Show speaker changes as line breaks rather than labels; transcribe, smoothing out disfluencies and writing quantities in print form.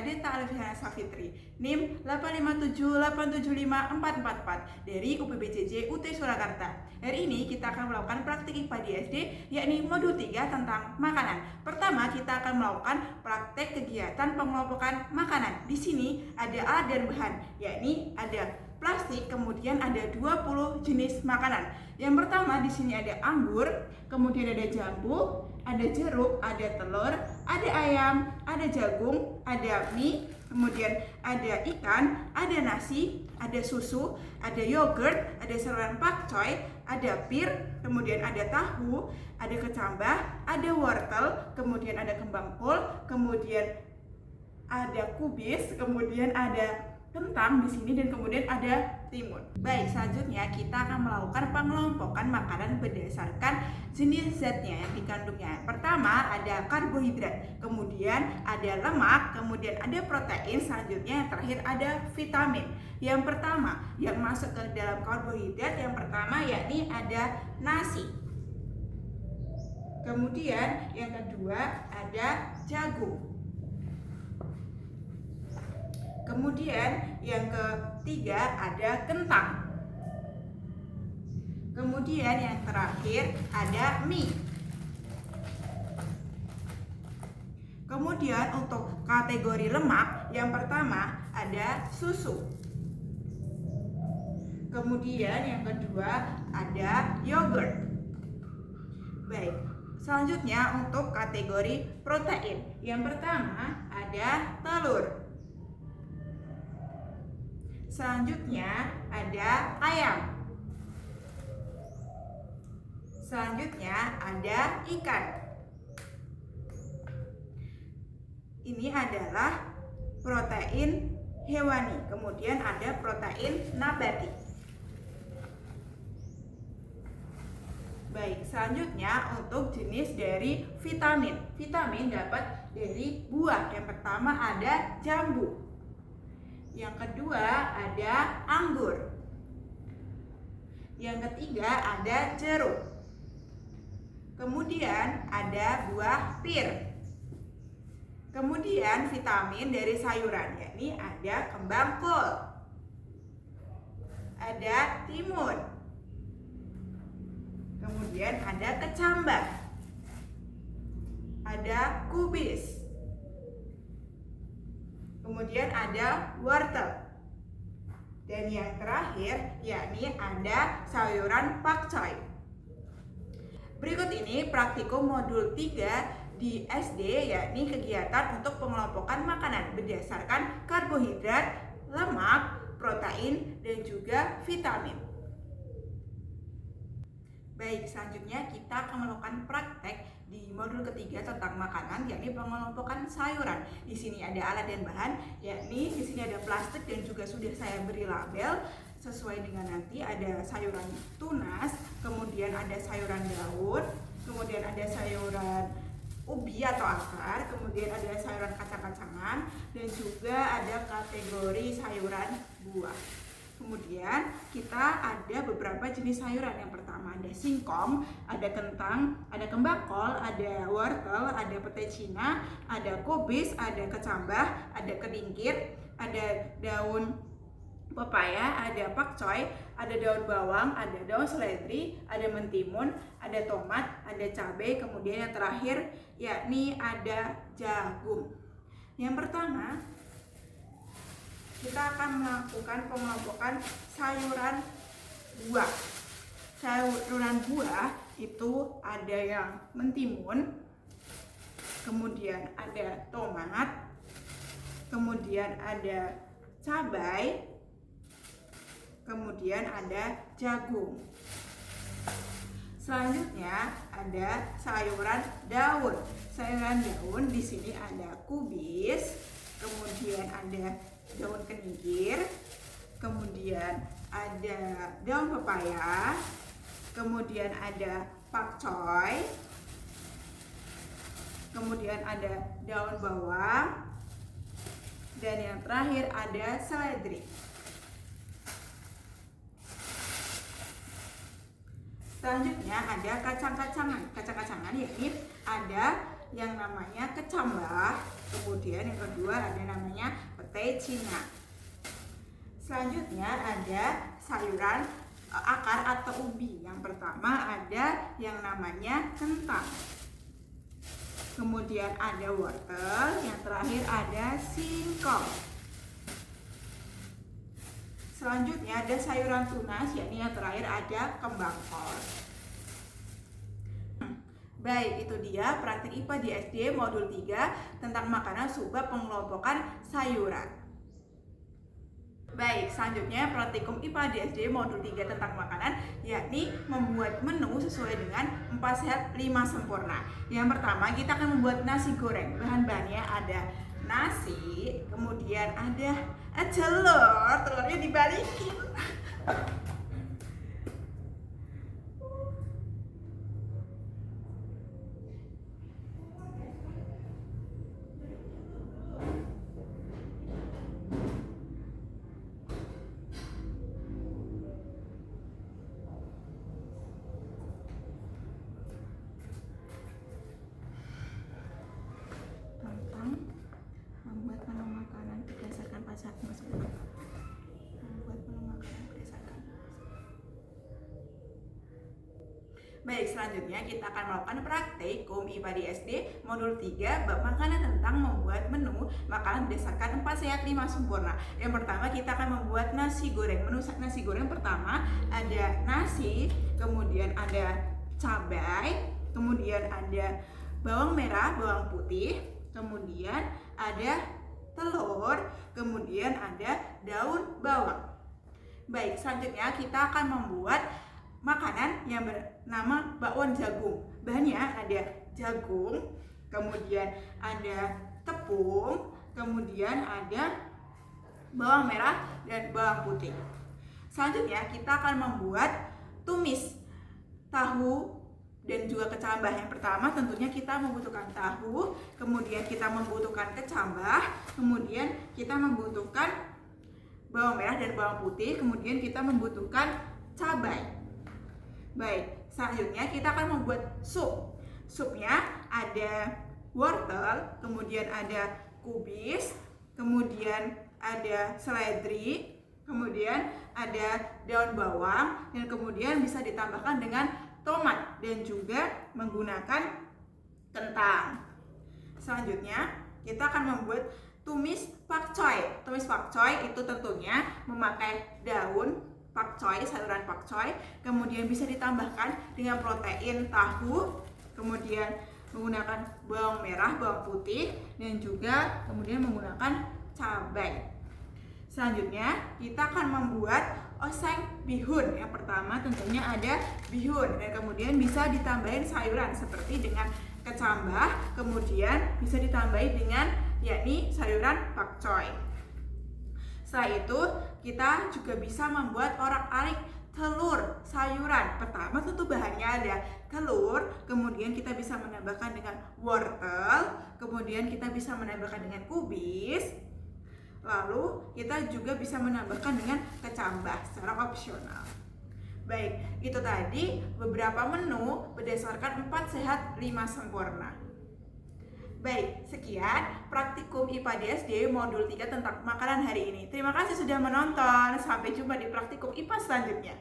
Deta Alfiana Safitri, NIM 857875444 dari UPBJJ UT Surakarta. Hari ini kita akan melakukan praktik IPA di SD, yakni modul 3 tentang makanan. Pertama, kita akan melakukan praktek kegiatan pengelompokan makanan. Di sini ada alat dan bahan, yakni ada plastik, kemudian ada 20 jenis makanan. Yang pertama di sini ada anggur, kemudian ada jambu, ada jeruk, ada telur, ada ayam, ada jagung, ada mie, kemudian ada ikan, ada nasi, ada susu, ada yogurt, ada sayuran pakcoy, ada pir, kemudian ada tahu, ada kecambah, ada wortel, kemudian ada kembang kol, kemudian ada kubis, kemudian ada kentang di sini, dan kemudian ada timun. Baik, selanjutnya kita akan melakukan pengelompokan makanan berdasarkan jenis zatnya yang dikandungnya. Pertama ada karbohidrat, kemudian ada lemak, kemudian ada protein, selanjutnya yang terakhir ada vitamin. Yang pertama yang masuk ke dalam karbohidrat, yang pertama yakni ada nasi. Kemudian yang kedua ada jagung. Kemudian yang ketiga ada kentang. Kemudian yang terakhir ada mie. Kemudian untuk kategori lemak, yang pertama ada susu. Kemudian yang kedua ada yogurt. Baik, selanjutnya untuk kategori protein, yang pertama ada telur. Selanjutnya ada ayam. Selanjutnya ada ikan. Ini adalah protein hewani. Kemudian ada protein nabati. Baik, selanjutnya untuk jenis dari vitamin. Vitamin dapat dari buah. Yang pertama ada jambu. Yang kedua ada anggur. Yang ketiga ada jeruk. Kemudian ada buah pir. Kemudian vitamin dari sayuran, yakni ada kembang kol, ada timun, kemudian ada kecambah, ada kubis, kemudian ada wortel, dan yang terakhir yakni ada sayuran pakcoy. Berikut ini praktikum modul 3 di SD, yakni kegiatan untuk pengelompokan makanan berdasarkan karbohidrat, lemak, protein, dan juga vitamin. Baik, selanjutnya kita akan melakukan praktek di modul ketiga tentang makanan, yakni pengelompokan sayuran. Di sini ada alat dan bahan, yakni di sini ada plastik dan juga sudah saya beri label sesuai dengan nanti. Ada sayuran tunas, kemudian ada sayuran daun, kemudian ada sayuran ubi atau akar, kemudian ada sayuran kacang-kacangan, dan juga ada kategori sayuran buah. Kemudian kita ada beberapa jenis sayuran. Yang pertama ada singkong, ada kentang, ada kembang kol, ada wortel, ada petai cina, ada kubis, ada kecambah, ada kedingkir, ada daun pepaya, ada pakcoy, ada daun bawang, ada daun seledri, ada mentimun, ada tomat, ada cabai, kemudian yang terakhir yakni ada jagung. Yang pertama kita akan melakukan pengelompokan sayuran buah. Sayuran buah itu ada yang mentimun, kemudian ada tomat, kemudian ada cabai, kemudian ada jagung. Selanjutnya ada sayuran daun. Sayuran daun di sini ada kubis, kemudian ada daun keningkir, kemudian ada daun pepaya, kemudian ada pakcoy, kemudian ada daun bawang, dan yang terakhir ada seledri. Selanjutnya ada kacang-kacangan. Kacang-kacangan yakni ada yang namanya kecambah, kemudian yang kedua ada namanya petai Cina. Selanjutnya ada sayuran akar atau ubi. Yang pertama ada yang namanya kentang. Kemudian ada wortel, yang terakhir ada singkong. Selanjutnya ada sayuran tunas, yakni yang terakhir ada kembang kol. Baik, itu dia praktik IPA di SD modul 3 tentang makanan subbab pengelompokan sayuran. Baik, selanjutnya praktikum IPA di SD modul 3 tentang makanan, yakni membuat menu sesuai dengan 4 sehat 5 sempurna. Yang pertama kita akan membuat nasi goreng. Bahan-bahannya ada nasi, kemudian ada telurnya dibalikin. Membuat menu makanan berdasarkan pasar tersebut. Baik, selanjutnya kita akan melakukan praktikum IPA di SD modul 3 bab makanan tentang membuat menu makanan berdasarkan 4 sehat 5 sempurna. Yang pertama kita akan membuat nasi goreng. Menu nasi goreng pertama ada nasi, kemudian ada cabai, kemudian ada bawang merah, bawang putih, kemudian ada telur, kemudian ada daun bawang. Baik, selanjutnya kita akan membuat makanan yang bernama bakwan jagung. Bahannya ada jagung, kemudian ada tepung, kemudian ada bawang merah dan bawang putih. Selanjutnya kita akan membuat tumis tahu dan juga kecambah. Yang pertama tentunya kita membutuhkan tahu, kemudian kita membutuhkan kecambah, kemudian kita membutuhkan bawang merah dan bawang putih, kemudian kita membutuhkan cabai. Baik, selanjutnya kita akan membuat sup. Supnya ada wortel, kemudian ada kubis, kemudian ada seledri, kemudian ada daun bawang, dan kemudian bisa ditambahkan dengan tomat dan juga menggunakan kentang. Selanjutnya kita akan membuat tumis pakcoy. Tumis pakcoy itu tentunya memakai daun pakcoy, sayuran pakcoy, kemudian bisa ditambahkan dengan protein tahu, kemudian menggunakan bawang merah, bawang putih, dan juga kemudian menggunakan cabai. Selanjutnya kita akan membuat oseng bihun. Yang pertama tentunya ada bihun, dan kemudian bisa ditambahin sayuran seperti dengan kecambah, kemudian bisa ditambahin dengan yakni sayuran pakcoy. Setelah itu kita juga bisa membuat orak-arik telur sayuran. Pertama tentu bahannya ada telur, kemudian kita bisa menambahkan dengan wortel, kemudian kita bisa menambahkan dengan kubis, lalu kita juga bisa menambahkan dengan kecambah secara opsional. Baik, itu tadi beberapa menu berdasarkan 4 sehat 5 sempurna. Baik, sekian praktikum IPA di SD modul 3 tentang makanan hari ini. Terima kasih sudah menonton. Sampai jumpa di praktikum IPA selanjutnya.